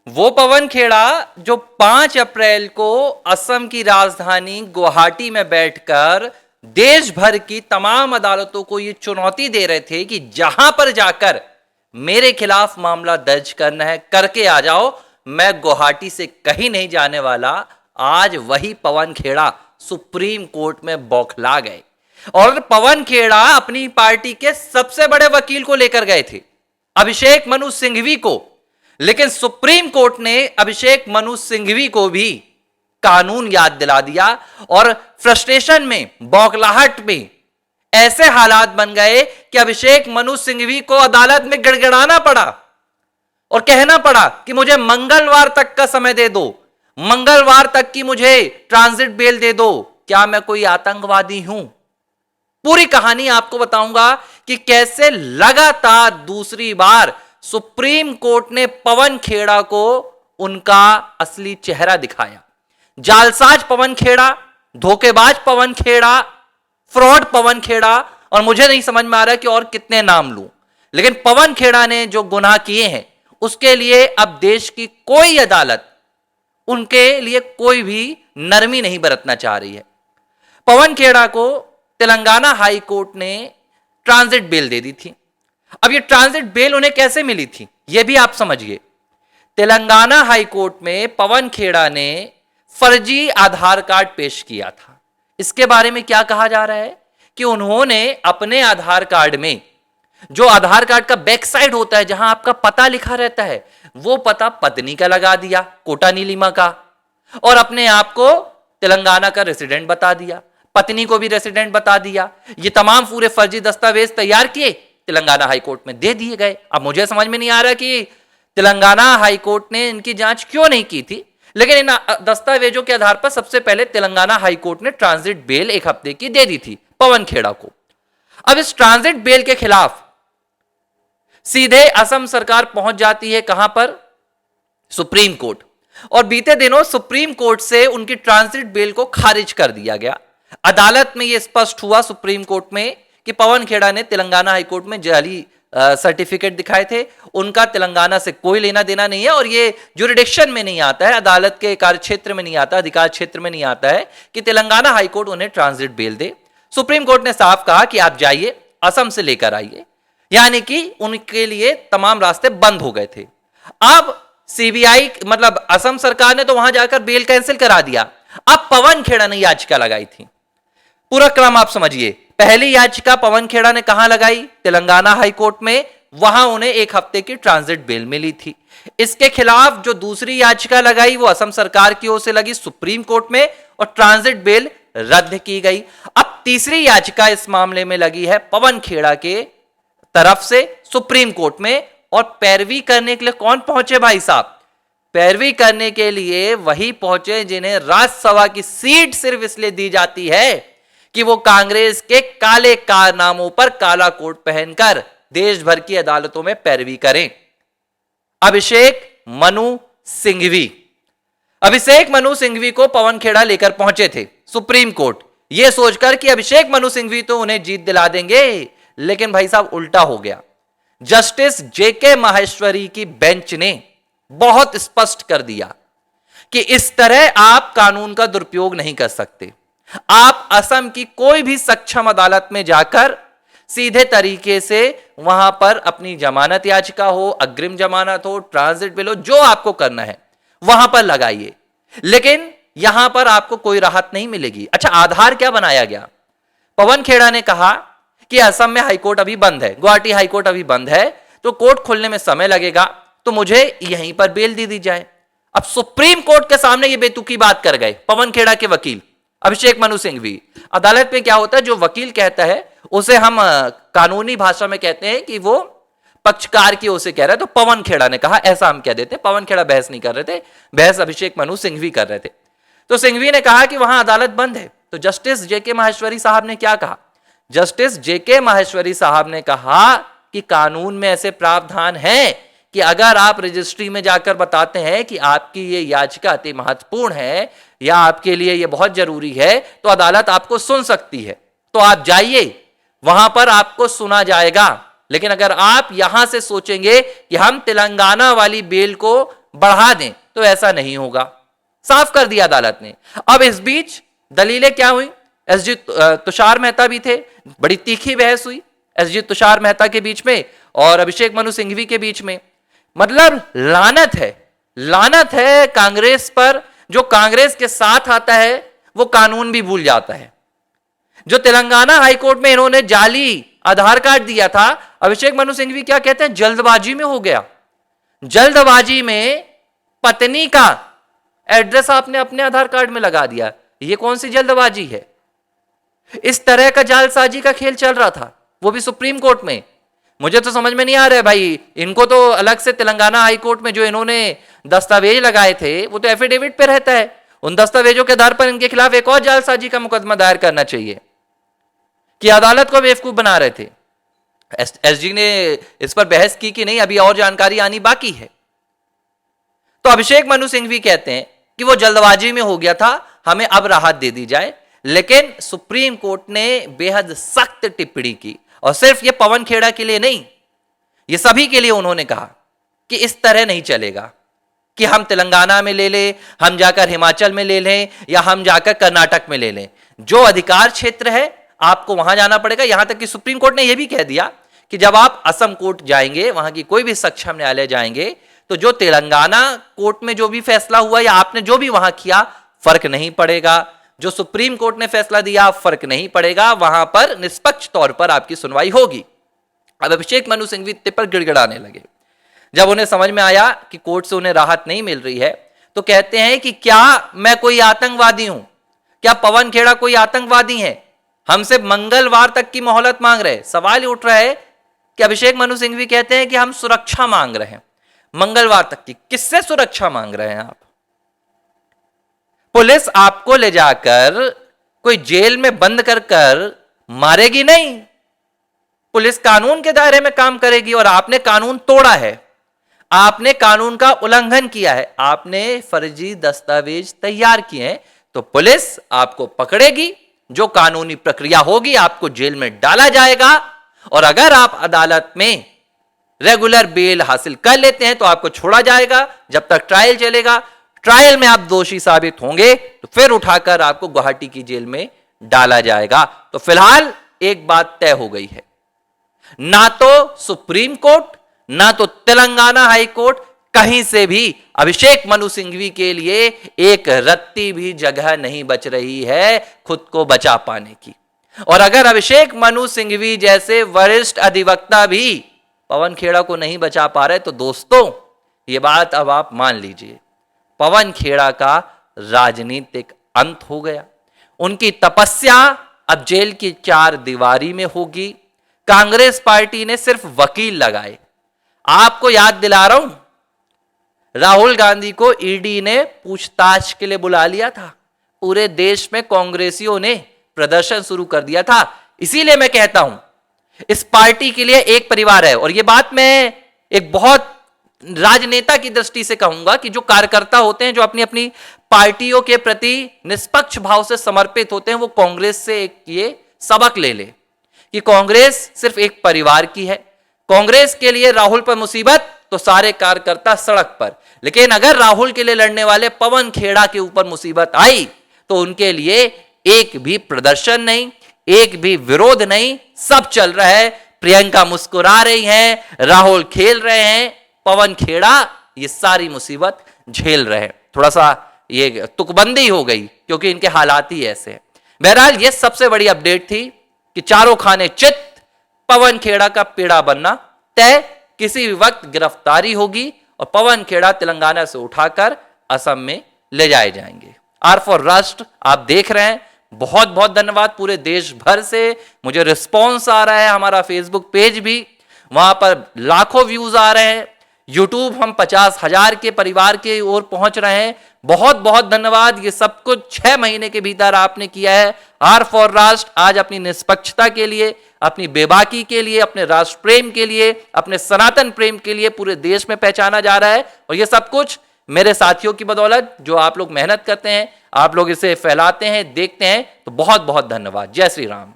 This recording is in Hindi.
वो पवन खेड़ा जो 5 अप्रैल को असम की राजधानी गुवाहाटी में बैठकर देश भर की तमाम अदालतों को ये चुनौती दे रहे थे कि जहां पर जाकर मेरे खिलाफ मामला दर्ज करना है करके आ जाओ, मैं गुवाहाटी से कहीं नहीं जाने वाला। आज वही पवन खेड़ा सुप्रीम कोर्ट में बौखला गए और पवन खेड़ा अपनी पार्टी के सबसे बड़े वकील को लेकर गए थे, अभिषेक मनु सिंघवी को। लेकिन सुप्रीम कोर्ट ने अभिषेक मनु सिंघवी को भी कानून याद दिला दिया और फ्रस्ट्रेशन में, बौखलाहट में ऐसे हालात बन गए कि अभिषेक मनु सिंघवी को अदालत में गिड़गिड़ाना पड़ा और कहना पड़ा कि मुझे मंगलवार तक का समय दे दो, मंगलवार तक की मुझे ट्रांजिट बेल दे दो। क्या मैं कोई आतंकवादी हूं? पूरी कहानी आपको बताऊंगा कि कैसे लगातार दूसरी बार सुप्रीम कोर्ट ने पवन खेड़ा को उनका असली चेहरा दिखाया। जालसाज पवन खेड़ा, धोखेबाज पवन खेड़ा, फ्रॉड पवन खेड़ा, और मुझे नहीं समझ में आ रहा कि और कितने नाम लूं। लेकिन पवन खेड़ा ने जो गुनाह किए हैं उसके लिए अब देश की कोई अदालत उनके लिए कोई भी नरमी नहीं बरतना चाह रही है। पवन खेड़ा को तेलंगाना हाई कोर्ट ने ट्रांजिट बेल दे दी थी। अब ये ट्रांजिट बेल उन्हें कैसे मिली थी यह भी आप समझिए। तेलंगाना हाई कोर्ट में पवन खेड़ा ने फर्जी आधार कार्ड पेश किया था। इसके बारे में क्या कहा जा रहा है कि उन्होंने अपने आधार कार्ड में, जो आधार कार्ड का बैक साइड होता है जहां आपका पता लिखा रहता है, वो पता पत्नी का लगा दिया, कोटा नीलिमा का, और अपने आप को तेलंगाना का रेसिडेंट बता दिया, पत्नी को भी रेसिडेंट बता दिया। ये तमाम पूरे फर्जी दस्तावेज तैयार किए, तेलंगाना हाई कोर्ट में दे दिए गए। अब मुझे समझ में नहीं आ रहा कि तेलंगाना हाई कोर्ट ने इनकी जांच क्यों नहीं की थी, लेकिन इन दस्तावेजों के आधार पर सबसे पहले तेलंगाना हाई कोर्ट ने ट्रांजिट बेल 1 हफ्ते की दे दी थी पवन खेड़ा को। अब इस ट्रांजिट बेल के खिलाफ सीधे असम सरकार पहुंच जाती है, कहां पर? Supreme court. और बीते दिनों सुप्रीम कोर्ट से उनकी ट्रांजिट बेल को खारिज कर दिया गया। अदालत में यह स्पष्ट हुआ सुप्रीम कोर्ट में कि पवन खेड़ा ने तेलंगाना हाईकोर्ट में जाली सर्टिफिकेट दिखाए थे, उनका तेलंगाना से कोई लेना देना नहीं है और ये जुरिडिक्शन में नहीं आता है, अदालत के कार्य क्षेत्र में नहीं आता, अधिकार क्षेत्र में नहीं आता है कि तेलंगाना हाईकोर्ट उन्हें ट्रांजिट बेल दे। सुप्रीम कोर्ट ने साफ कहा कि आप जाइए, असम से लेकर आइए, यानी कि उनके लिए तमाम रास्ते बंद हो गए थे। अब सीबीआई मतलब असम सरकार ने तो वहां जाकर बेल कैंसिल करा दिया। अब पवन खेड़ा ने याचिका लगाई थी। पूरा क्रम आप समझिए। पहली याचिका पवन खेड़ा ने कहां लगाई? तेलंगाना हाई कोर्ट में। वहां उन्हें 1 हफ्ते की ट्रांजिट बेल मिली थी। इसके खिलाफ जो दूसरी याचिका लगाई वो असम सरकार की ओर से लगी सुप्रीम कोर्ट में और ट्रांजिट बेल रद्द की गई। अब तीसरी याचिका इस मामले में लगी है पवन खेड़ा के तरफ से सुप्रीम कोर्ट में, और पैरवी करने के लिए कौन पहुंचे भाई साहब? पैरवी करने के लिए वही पहुंचे जिन्हें राज्यसभा की सीट सिर्फ इसलिए दी जाती है कि वो कांग्रेस के काले कारनामों पर काला कोट पहनकर देश भर की अदालतों में पैरवी करें। अभिषेक मनु सिंघवी को पवन खेड़ा लेकर पहुंचे थे सुप्रीम कोर्ट, यह सोचकर कि अभिषेक मनु सिंघवी तो उन्हें जीत दिला देंगे। लेकिन भाई साहब उल्टा हो गया। जस्टिस जेके माहेश्वरी की बेंच ने बहुत स्पष्ट कर दिया कि इस तरह आप कानून का दुरुपयोग नहीं कर सकते। आप असम की कोई भी सक्षम अदालत में जाकर सीधे तरीके से वहां पर अपनी जमानत याचिका हो, अग्रिम जमानत हो, ट्रांजिट बेल हो, जो आपको करना है वहां पर लगाइए, लेकिन यहां पर आपको कोई राहत नहीं मिलेगी। अच्छा, आधार क्या बनाया गया? पवन खेड़ा ने कहा कि असम में हाईकोर्ट अभी बंद है, गुवाहाटी हाईकोर्ट अभी बंद है, तो कोर्ट खुलने में समय लगेगा, तो मुझे यहीं पर बेल दे दी जाए। अब सुप्रीम कोर्ट के सामने ये बेतुकी बात कर गए पवन खेड़ा के वकील अभिषेक मनु सिंघवी। अदालत में क्या होता है, जो वकील कहता है उसे हम कानूनी भाषा में कहते हैं कि वो पक्षकार की ओर से कह रहा है, तो पवन खेड़ा ने कहा, ऐसा हम कह देते हैं। पवन खेड़ा बहस नहीं कर रहे थे, बहस अभिषेक मनु सिंघवी कर रहे थे। तो सिंघवी ने कहा कि वहां अदालत बंद है। तो जस्टिस जेके माहेश्वरी साहब ने क्या कहा? जस्टिस जेके माहेश्वरी साहब ने कहा कि कानून में ऐसे प्रावधान हैं कि अगर आप रजिस्ट्री में जाकर बताते हैं कि आपकी ये याचिका अति महत्वपूर्ण है या आपके लिए ये बहुत जरूरी है, तो अदालत आपको सुन सकती है। तो आप जाइए, वहां पर आपको सुना जाएगा। लेकिन अगर आप यहां से सोचेंगे कि हम तेलंगाना वाली बेल को बढ़ा दें, तो ऐसा नहीं होगा, साफ कर दिया अदालत ने। अब इस बीच दलीलें क्या हुई, एसजी तुषार मेहता भी थे, बड़ी तीखी बहस हुई एसजी तुषार मेहता के बीच में और अभिषेक मनु सिंघवी के बीच में। मतलब लानत है कांग्रेस पर, जो कांग्रेस के साथ आता है वो कानून भी भूल जाता है। जो तेलंगाना हाईकोर्ट में इन्होंने जाली आधार कार्ड दिया था, अभिषेक मनु सिंघवी क्या कहते हैं, जल्दबाजी में हो गया। जल्दबाजी में पत्नी का एड्रेस आपने अपने आधार कार्ड में लगा दिया, ये कौन सी जल्दबाजी है? इस तरह का जालसाजी का खेल चल रहा था, वो भी सुप्रीम कोर्ट में। मुझे तो समझ में नहीं आ रहा है भाई, इनको तो अलग से तेलंगाना हाई कोर्ट में जो इन्होंने दस्तावेज लगाए थे वो तो एफिडेविट पे रहता है, उन दस्तावेजों के आधार पर इनके खिलाफ एक और जालसाजी का मुकदमा दायर करना चाहिए कि अदालत को बेवकूफ बना रहे थे। एसजी ने इस पर बहस की कि नहीं, अभी और जानकारी आनी बाकी है। तो अभिषेक मनु सिंघवी कहते हैं कि वो जल्दबाजी में हो गया था, हमें अब राहत दे दी जाए। लेकिन सुप्रीम कोर्ट ने बेहद सख्त टिप्पणी की, और सिर्फ ये पवन खेड़ा के लिए नहीं, ये सभी के लिए उन्होंने कहा कि इस तरह नहीं चलेगा कि हम तेलंगाना में ले लें, हम जाकर हिमाचल में ले लें, या हम जाकर कर्नाटक में ले लें। जो अधिकार क्षेत्र है आपको वहां जाना पड़ेगा। यहां तक कि सुप्रीम कोर्ट ने यह भी कह दिया कि जब आप असम कोर्ट जाएंगे, वहां की कोई भी सक्षम न्यायालय जाएंगे, तो जो तेलंगाना कोर्ट में जो भी फैसला हुआ या आपने जो भी वहां किया, फर्क नहीं पड़ेगा। जो सुप्रीम कोर्ट ने फैसला दिया, फर्क नहीं पड़ेगा, वहां पर निष्पक्ष तौर पर आपकी सुनवाई होगी। अब अभिषेक मनु सिंघवी इतने पर गिड़गिड़ाने लगे जब उन्हें समझ में आया कि कोर्ट से उन्हें राहत नहीं मिल रही है। तो कहते हैं कि क्या मैं कोई आतंकवादी हूं, क्या पवन खेड़ा कोई आतंकवादी है, हमसे मंगलवार तक की मोहलत मांग रहे। सवाल उठ रहा है कि अभिषेक मनु सिंघवी कहते हैं कि हम सुरक्षा मांग रहे हैं, मंगलवार तक की। किससे सुरक्षा मांग रहे हैं आप? पुलिस आपको ले जाकर कोई जेल में बंद कर मारेगी नहीं, पुलिस कानून के दायरे में काम करेगी। और आपने कानून तोड़ा है, आपने कानून का उल्लंघन किया है, आपने फर्जी दस्तावेज तैयार किए हैं, तो पुलिस आपको पकड़ेगी, जो कानूनी प्रक्रिया होगी, आपको जेल में डाला जाएगा। और अगर आप अदालत में रेगुलर बेल हासिल कर लेते हैं तो आपको छोड़ा जाएगा, जब तक ट्रायल चलेगा। ट्रायल में आप दोषी साबित होंगे तो फिर उठाकर आपको गुवाहाटी की जेल में डाला जाएगा। तो फिलहाल एक बात तय हो गई है, ना तो सुप्रीम कोर्ट, ना तो तेलंगाना हाई कोर्ट, कहीं से भी अभिषेक मनु सिंघवी के लिए एक रत्ती भी जगह नहीं बच रही है खुद को बचा पाने की। और अगर अभिषेक मनु सिंघवी जैसे वरिष्ठ अधिवक्ता भी पवन खेड़ा को नहीं बचा पा रहे, तो दोस्तों ये बात अब आप मान लीजिए, पवन खेड़ा का राजनीतिक अंत हो गया। उनकी तपस्या अब जेल की चार दीवारी में होगी। कांग्रेस पार्टी ने सिर्फ वकील लगाए। आपको याद दिला रहा हूं, राहुल गांधी को ईडी ने पूछताछ के लिए बुला लिया था। पूरे देश में कांग्रेसियों ने प्रदर्शन शुरू कर दिया था। इसीलिए मैं कहता हूं, इस पार्टी के लिए एक परिवार है। और यह बात मैं एक बहुत राजनेता की दृष्टि से कहूंगा कि जो कार्यकर्ता होते हैं, जो अपनी अपनी पार्टियों के प्रति निष्पक्ष भाव से समर्पित होते हैं, वो कांग्रेस से एक ये सबक ले ले कि कांग्रेस सिर्फ एक परिवार की है। कांग्रेस के लिए राहुल पर मुसीबत तो सारे कार्यकर्ता सड़क पर, लेकिन अगर राहुल के लिए लड़ने वाले पवन खेड़ा के ऊपर मुसीबत आई तो उनके लिए एक भी प्रदर्शन नहीं, एक भी विरोध नहीं, सब चल रहा है। प्रियंका मुस्कुरा रही हैं, राहुल खेल रहे हैं, पवन खेड़ा ये सारी मुसीबत झेल रहे हैं। थोड़ा सा ये तुकबंदी हो गई क्योंकि इनके हालात ही ऐसे हैं। बहरहाल ये सबसे बड़ी अपडेट थी कि चारों खाने चित, पवन खेड़ा का पेड़ा बनना तय, किसी भी वक्त गिरफ्तारी होगी और पवन खेड़ा तेलंगाना से उठाकर असम में ले जाए जाएंगे। आर फॉर राष्ट्र आप देख रहे हैं। बहुत बहुत धन्यवाद। पूरे देश भर से मुझे रिस्पॉन्स आ रहा है। हमारा फेसबुक पेज भी, वहां पर लाखों व्यूज आ रहे हैं। यूट्यूब हम 50,000 के परिवार के ओर पहुंच रहे हैं। बहुत बहुत धन्यवाद। ये सब कुछ 6 महीने के भीतर आपने किया है। आर फॉर राष्ट्र आज अपनी निष्पक्षता के लिए, अपनी बेबाकी के लिए, अपने राष्ट्र प्रेम के लिए, अपने सनातन प्रेम के लिए पूरे देश में पहचाना जा रहा है। और ये सब कुछ मेरे साथियों की बदौलत, जो आप लोग मेहनत करते हैं, आप लोग इसे फैलाते हैं, देखते हैं। तो बहुत बहुत धन्यवाद। जय श्री राम।